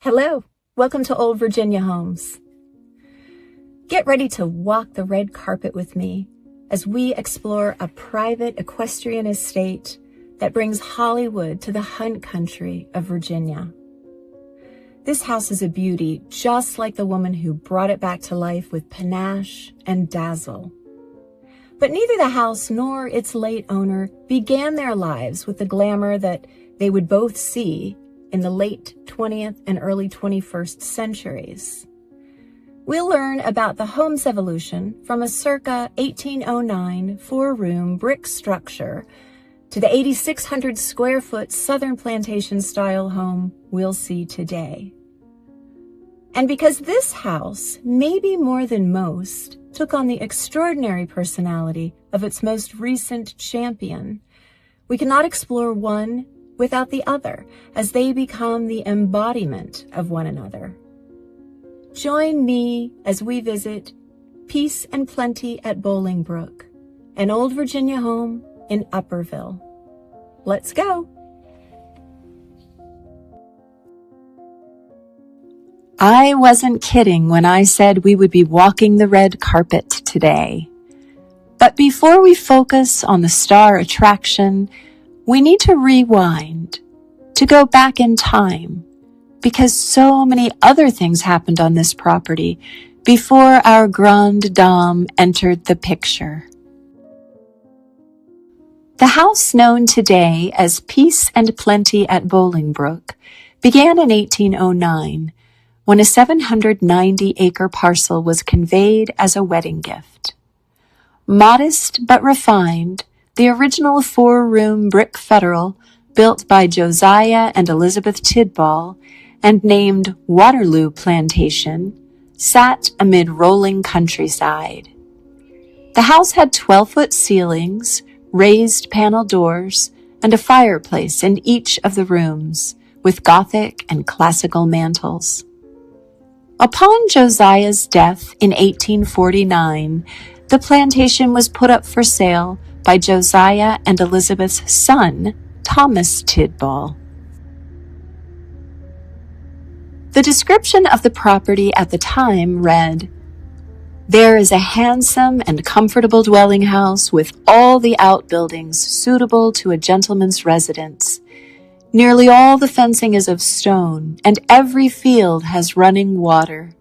Hello, welcome to Old Virginia Homes. Get ready to walk the red carpet with me as we explore a private equestrian estate that brings Hollywood to the hunt country of Virginia. This house is a beauty, just like the woman who brought it back to life with panache and dazzle. But neither the house nor its late owner began their lives with the glamour that they would both see in the late 20th and early 21st centuries. We'll learn about the home's evolution from a circa 1809 four-room brick structure to the 8,600 square foot Southern plantation style home we'll see today. And because this house, maybe more than most, took on the extraordinary personality of its most recent champion, we cannot explore one without the other, as they become the embodiment of one another. Join me as we visit Peace and Plenty at Bollingbrook, an old Virginia home in Upperville. Let's go. I wasn't kidding when I said we would be walking the red carpet today. But before we focus on the star attraction, we need to rewind, to go back in time, because so many other things happened on this property before our grande dame entered the picture. The house known today as Peace and Plenty at Bollingbrook began in 1809, when a 790-acre parcel was conveyed as a wedding gift. Modest but refined, the original four-room brick federal, built by Josiah and Elizabeth Tidball and named Waterloo Plantation, sat amid rolling countryside. The house had 12-foot ceilings, raised panel doors, and a fireplace in each of the rooms, with Gothic and classical mantels. Upon Josiah's death in 1849, the plantation was put up for sale by Josiah and Elizabeth's son, Thomas Tidball. The description of the property at the time read, "There is a handsome and comfortable dwelling house with all the outbuildings suitable to a gentleman's residence. Nearly all the fencing is of stone, and every field has running water.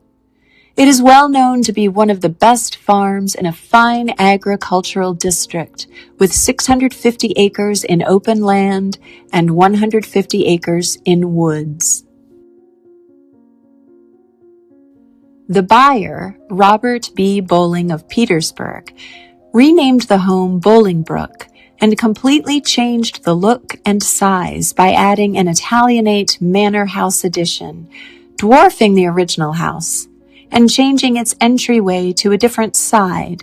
It is well known to be one of the best farms in a fine agricultural district, with 650 acres in open land and 150 acres in woods." The buyer, Robert B. Bolling of Petersburg, renamed the home Bollingbrook and completely changed the look and size by adding an Italianate manor house addition, dwarfing the original house, and changing its entryway to a different side,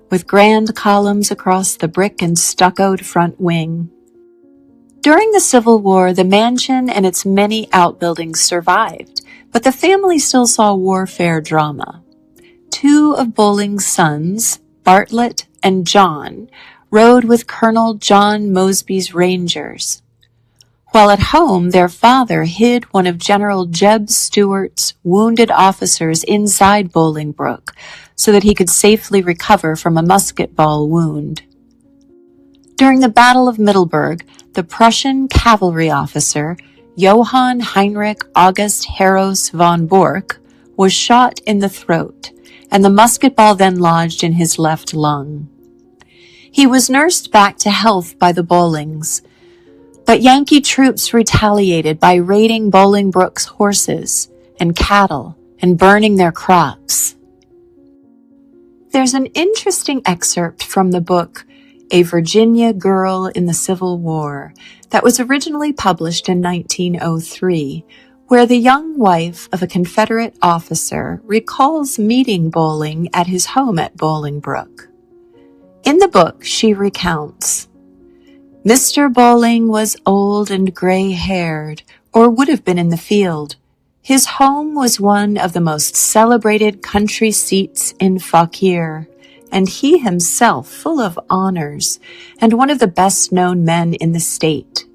with grand columns across the brick and stuccoed front wing. During the Civil War, the mansion and its many outbuildings survived, but the family still saw warfare drama. Two of Bolling's sons, Bartlett and John, rode with Colonel John Mosby's Rangers. While at home, their father hid one of General J.E.B. Stuart's wounded officers inside Bollingbrook so that he could safely recover from a musket ball wound. During the Battle of Middleburg, the Prussian cavalry officer, Johann Heinrich August Heros von Bork, was shot in the throat, and the musket ball then lodged in his left lung. He was nursed back to health by the Bollings, but Yankee troops retaliated by raiding Bollingbrook's horses and cattle and burning their crops. There's an interesting excerpt from the book A Virginia Girl in the Civil War that was originally published in 1903, where the young wife of a Confederate officer recalls meeting Bolling at his home at Bollingbrook. In the book, she recounts, "Mr. Bolling was old and gray-haired, or would have been in the field. His home was one of the most celebrated country seats in Fauquier, and he himself full of honors, and one of the best-known men in the state.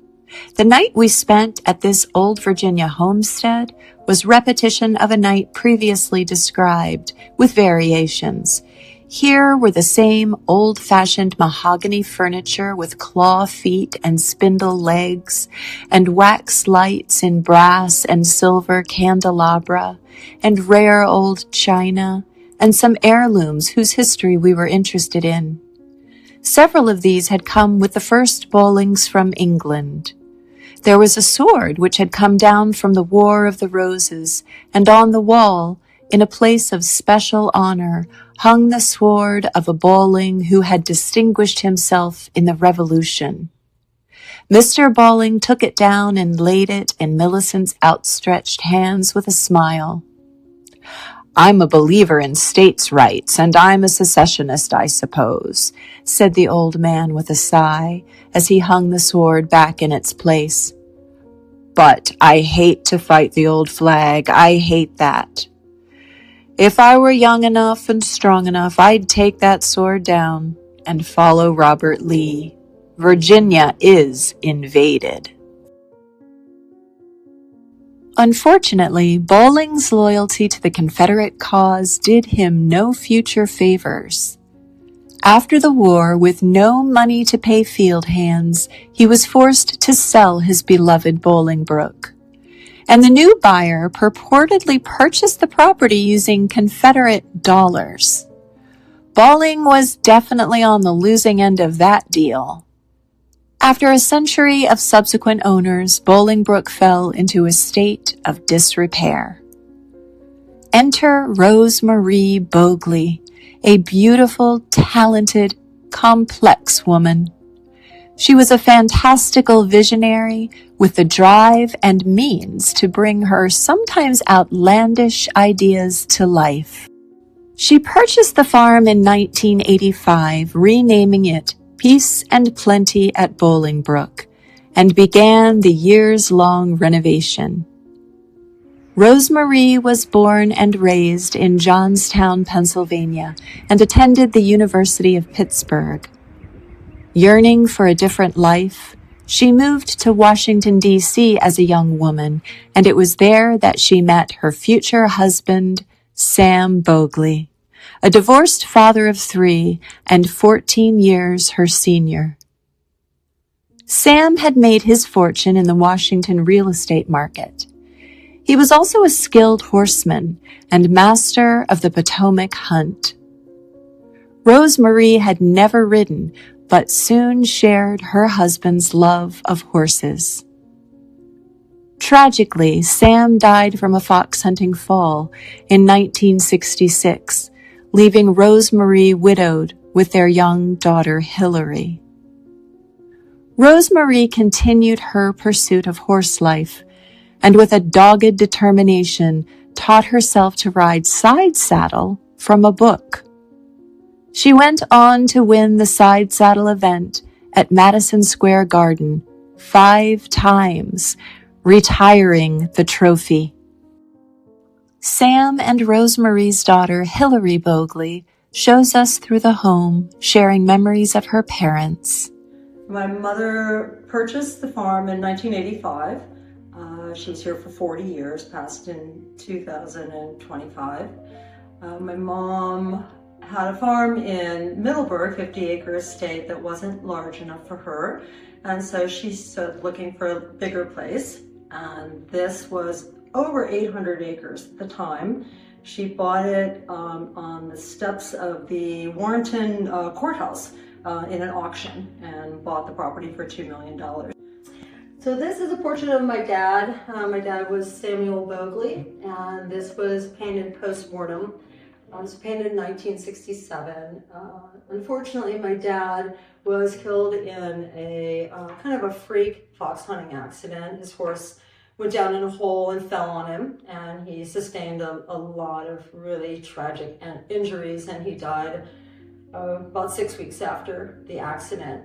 The night we spent at this old Virginia homestead was repetition of a night previously described, with variations. Here were the same old-fashioned mahogany furniture with claw feet and spindle legs, and wax lights in brass and silver candelabra, and rare old china, and some heirlooms whose history we were interested in. Several of these had come with the first Bollings from England. There was a sword which had come down from the War of the Roses, and on the wall, in a place of special honor, hung the sword of a Bolling who had distinguished himself in the Revolution. Mr. Bolling took it down and laid it in Millicent's outstretched hands with a smile. "I'm a believer in states' rights, and I'm a secessionist, I suppose," said the old man with a sigh, as he hung the sword back in its place. "But I hate to fight the old flag. I hate that. If I were young enough and strong enough, I'd take that sword down and follow Robert Lee. Virginia is invaded." Unfortunately, Bolling's loyalty to the Confederate cause did him no future favors. After the war, with no money to pay field hands, he was forced to sell his beloved Bollingbrook. And the new buyer purportedly purchased the property using Confederate dollars. Bolling was definitely on the losing end of that deal. After a century of subsequent owners, Bollingbrook fell into a state of disrepair. Enter Rose Marie Bogley, a beautiful, talented, complex woman. She was a fantastical visionary with the drive and means to bring her sometimes outlandish ideas to life. She purchased the farm in 1985, renaming it Peace and Plenty at Bollingbrook, and began the years-long renovation. Rosemary was born and raised in Johnstown, Pennsylvania, and attended the University of Pittsburgh. Yearning for a different life, she moved to Washington, D.C. as a young woman, and it was there that she met her future husband, Sam Bogley, a divorced father of 3 and 14 years her senior. Sam had made his fortune in the Washington real estate market. He was also a skilled horseman and master of the Potomac hunt. Rosemary had never ridden, but soon shared her husband's love of horses. Tragically, Sam died from a fox hunting fall in 1966, leaving Rosemary widowed with their young daughter Hillary. Rosemary continued her pursuit of horse life, and with a dogged determination taught herself to ride side saddle from a book. She went on to win the side saddle event at Madison Square Garden 5 times, retiring the trophy. Sam and Rosemary's daughter, Hillary Bogley, shows us through the home, sharing memories of her parents. My mother purchased the farm in 1985. She was here for 40 years, passed in 2025. My mom had a farm in Middleburg, 50-acre estate that wasn't large enough for her, and so she started looking for a bigger place, and this was over 800 acres at the time. She bought it on the steps of the Warrenton courthouse in an auction, and bought the property for $2 million. So this is a portrait of my dad. My dad was Samuel Bogley, and this was painted post-mortem. It was painted in 1967. Unfortunately, my dad was killed in a kind of a freak fox hunting accident. His horse went down in a hole and fell on him, and he sustained a lot of really tragic injuries, and he died about 6 weeks after the accident.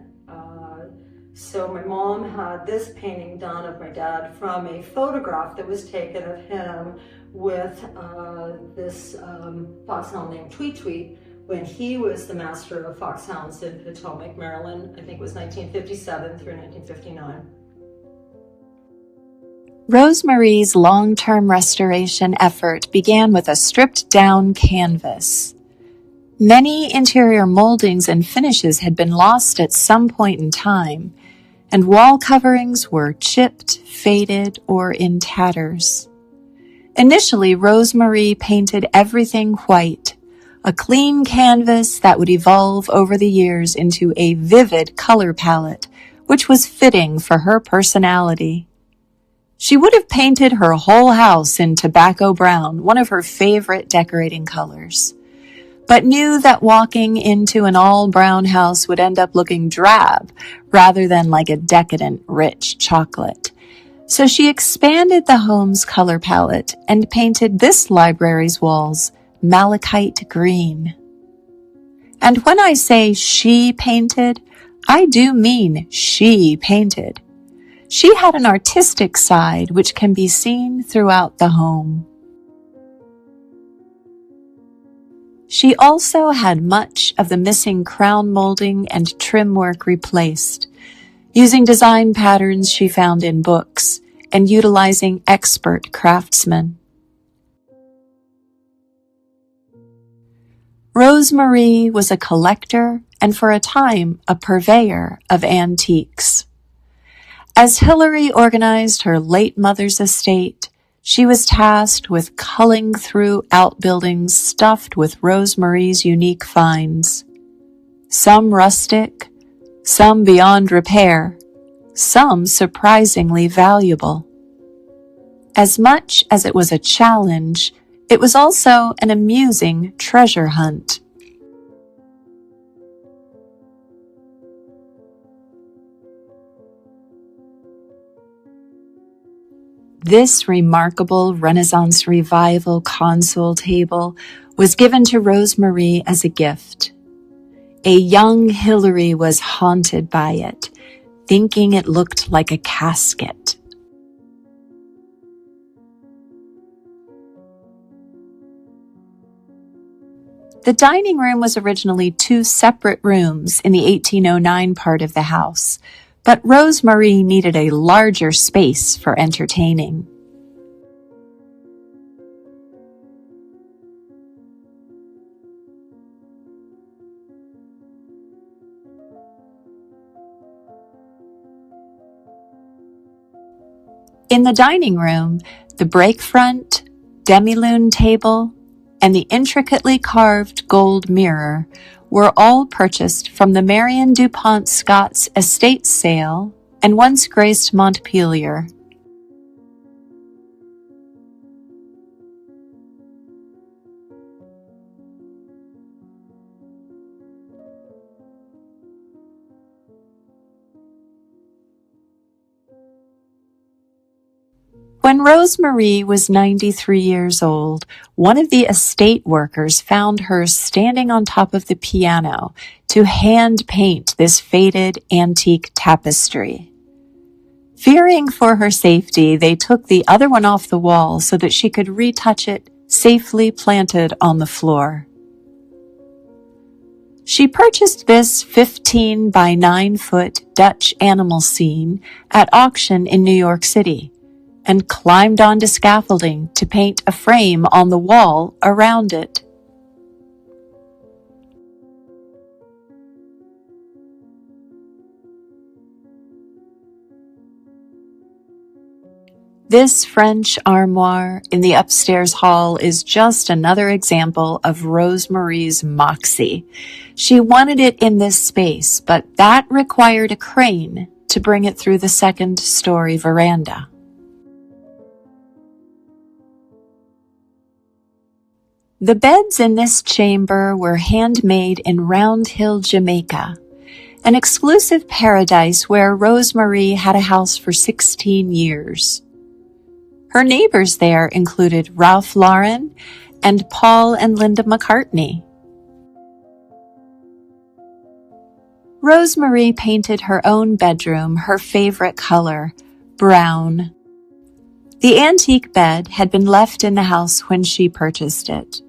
So my mom had this painting done of my dad from a photograph that was taken of him with this foxhound named Tweet Tweet when he was the master of foxhounds in Potomac, Maryland. I think it was 1957 through 1959. Rosemarie's long-term restoration effort began with a stripped-down canvas. Many interior moldings and finishes had been lost at some point in time, and wall coverings were chipped, faded, or in tatters. Initially, Rosemarie painted everything white, a clean canvas that would evolve over the years into a vivid color palette, which was fitting for her personality. She would have painted her whole house in tobacco brown, one of her favorite decorating colors, but knew that walking into an all-brown house would end up looking drab rather than like a decadent, rich chocolate. So she expanded the home's color palette and painted this library's walls malachite green. And when I say she painted, I do mean she painted. She had an artistic side which can be seen throughout the home. She also had much of the missing crown molding and trim work replaced, using design patterns she found in books and utilizing expert craftsmen. Rosemarie was a collector and for a time a purveyor of antiques. As Hilary organized her late mother's estate, she was tasked with culling through outbuildings stuffed with Rosemarie's unique finds. Some rustic, some beyond repair, some surprisingly valuable. As much as it was a challenge, it was also an amusing treasure hunt. This remarkable Renaissance Revival console table was given to Rosemarie as a gift. A young Hilary was haunted by it, thinking it looked like a casket. The dining room was originally two separate rooms in the 1809 part of the house, but Rosemarie needed a larger space for entertaining. In the dining room, the break front, demi-lune table, and the intricately carved gold mirror were all purchased from the Marion DuPont Scott's estate sale and once graced Montpelier. When Rosemarie was 93 years old, one of the estate workers found her standing on top of the piano to hand paint this faded antique tapestry. Fearing for her safety, they took the other one off the wall so that she could retouch it safely planted on the floor. She purchased this 15 by 9 foot Dutch animal scene at auction in New York City, and climbed onto scaffolding to paint a frame on the wall around it. This French armoire in the upstairs hall is just another example of Rosemarie's moxie. She wanted it in this space, but that required a crane to bring it through the second-story veranda. The beds in this chamber were handmade in Round Hill, Jamaica, an exclusive paradise where Rosemarie had a house for 16 years. Her neighbors there included Ralph Lauren and Paul and Linda McCartney. Rosemarie painted her own bedroom her favorite color, brown. The antique bed had been left in the house when she purchased it.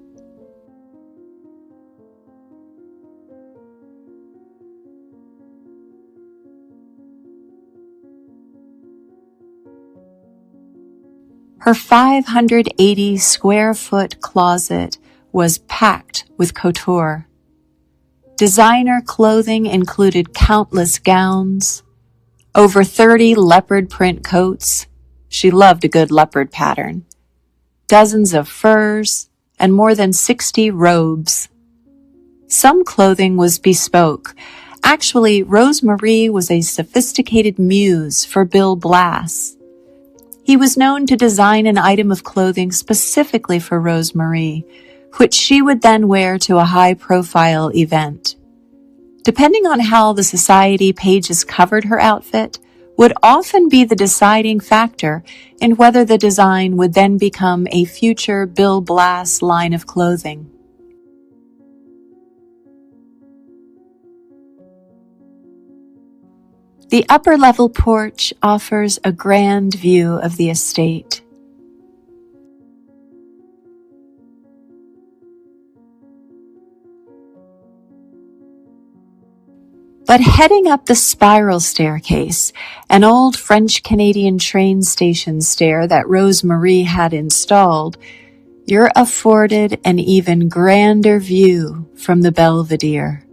Her 580-square-foot closet was packed with couture. Designer clothing included countless gowns, over 30 leopard print coats — she loved a good leopard pattern — dozens of furs, and more than 60 robes. Some clothing was bespoke. Actually, Rose Marie was a sophisticated muse for Bill Blass. He was known to design an item of clothing specifically for Rose Marie, which she would then wear to a high-profile event. Depending on how the society pages covered her outfit, would often be the deciding factor in whether the design would then become a future Bill Blass line of clothing. The upper-level porch offers a grand view of the estate. But heading up the spiral staircase, an old French-Canadian train station stair that Rose Marie had installed, you're afforded an even grander view from the Belvedere.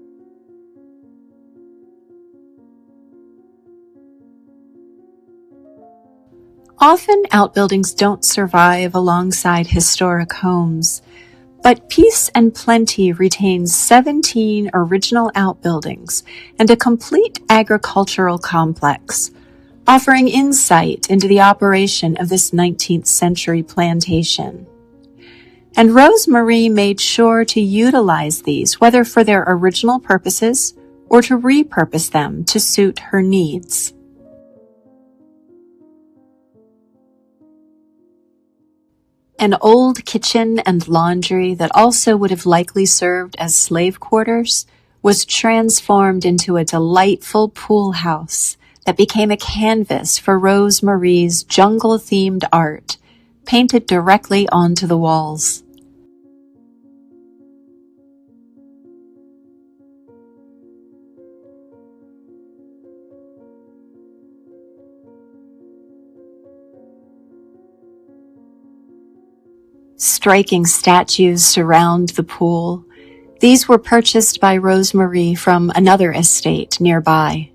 Often, outbuildings don't survive alongside historic homes, but Peace and Plenty retains 17 original outbuildings and a complete agricultural complex, offering insight into the operation of this 19th century plantation. And Rose Marie made sure to utilize these, whether for their original purposes or to repurpose them to suit her needs. An old kitchen and laundry that also would have likely served as slave quarters was transformed into a delightful pool house that became a canvas for Rose Marie's jungle-themed art, painted directly onto the walls. Striking statues surround the pool. These were purchased by Rose Marie from another estate nearby.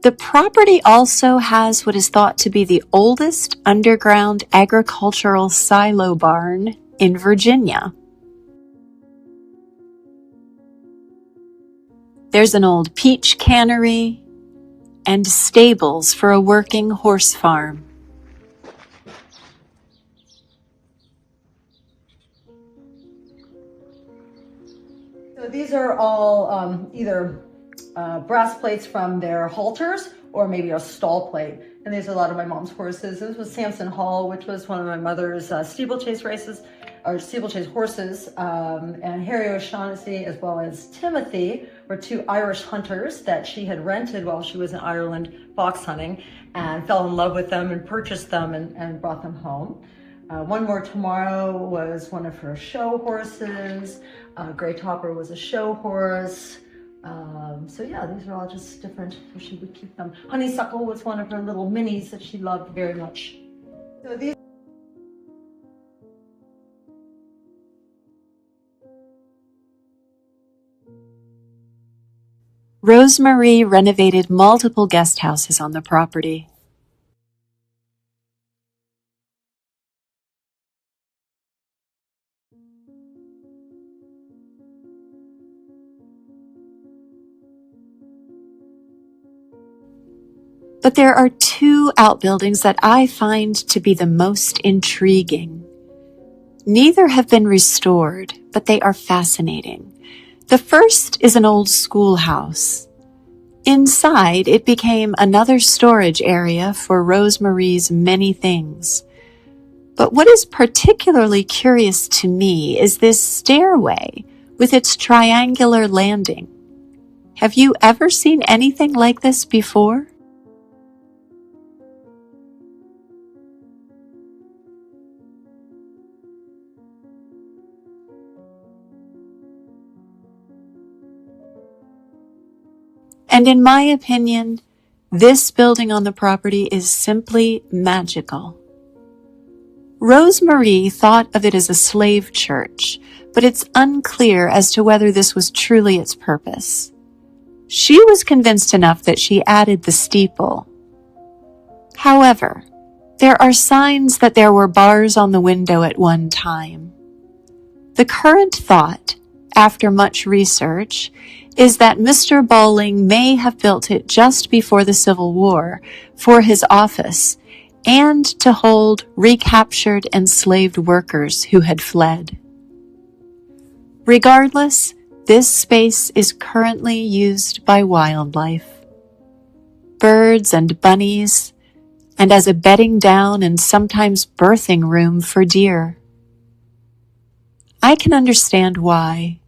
The property also has what is thought to be the oldest underground agricultural silo barn in Virginia. There's an old peach cannery and stables for a working horse farm. So these are all either brass plates from their halters or maybe a stall plate. And these are a lot of my mom's horses. This was Samson Hall, which was one of my mother's steeplechase races, or steeplechase horses. And Harry O'Shaughnessy as well as Timothy were two Irish hunters that she had rented while she was in Ireland fox hunting, and fell in love with them and purchased them and brought them home. One More Tomorrow was one of her show horses. Grey Topper was a show horse. So yeah, these are all just different, so she would keep them. Honeysuckle was one of her little minis that she loved very much. So these Rose Marie renovated multiple guest houses on the property. But there are two outbuildings that I find to be the most intriguing. Neither have been restored, but they are fascinating. The first is an old schoolhouse. Inside, it became another storage area for Rose Marie's many things. But what is particularly curious to me is this stairway with its triangular landing. Have you ever seen anything like this before? And in my opinion, this building on the property is simply magical. Rose Marie thought of it as a slave church, but it's unclear as to whether this was truly its purpose. She was convinced enough that she added the steeple. However, there are signs that there were bars on the window at one time. The current thought, after much research, is that Mr. Bolling may have built it just before the Civil War for his office and to hold recaptured enslaved workers who had fled. Regardless, this space is currently used by wildlife. Birds and bunnies, and as a bedding down and sometimes birthing room for deer. I can understand why.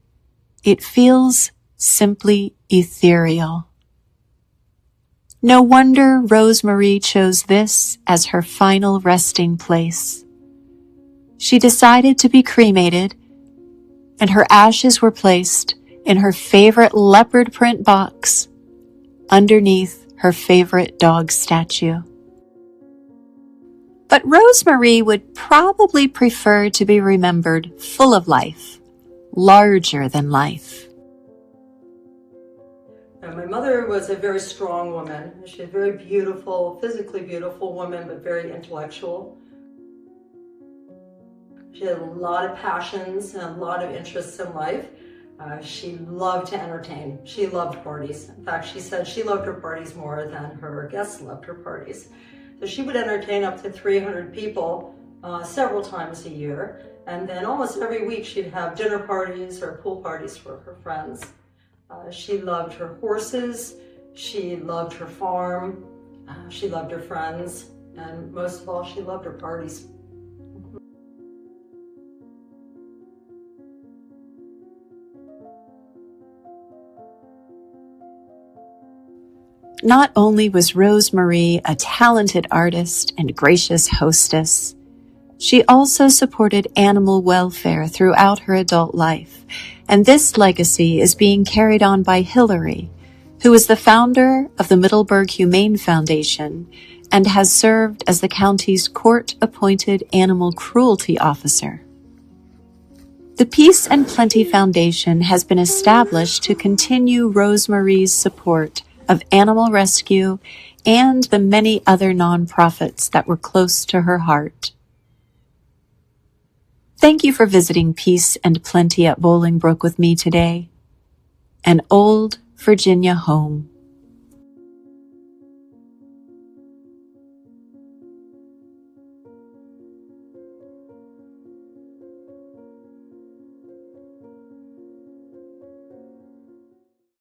It feels simply ethereal. No wonder Rose Marie chose this as her final resting place. She decided to be cremated, and her ashes were placed in her favorite leopard print box underneath her favorite dog statue. But Rose Marie would probably prefer to be remembered full of life, larger than life. My mother was a very strong woman. She was a very beautiful, physically beautiful woman, but very intellectual. She had a lot of passions and a lot of interests in life. She loved to entertain. She loved parties. In fact, she said she loved her parties more than her guests loved her parties. So she would entertain up to 300 people several times a year. And then almost every week she'd have dinner parties or pool parties for her friends. She loved her horses, she loved her farm, she loved her friends, and most of all, she loved her parties. Not only was Rose Marie a talented artist and gracious hostess, she also supported animal welfare throughout her adult life, and this legacy is being carried on by Hillary, who is the founder of the Middleburg Humane Foundation and has served as the county's court-appointed animal cruelty officer. The Peace and Plenty Foundation has been established to continue Rose Marie's support of animal rescue and the many other nonprofits that were close to her heart. Thank you for visiting Peace and Plenty at Bollingbrook with me today, an old Virginia home.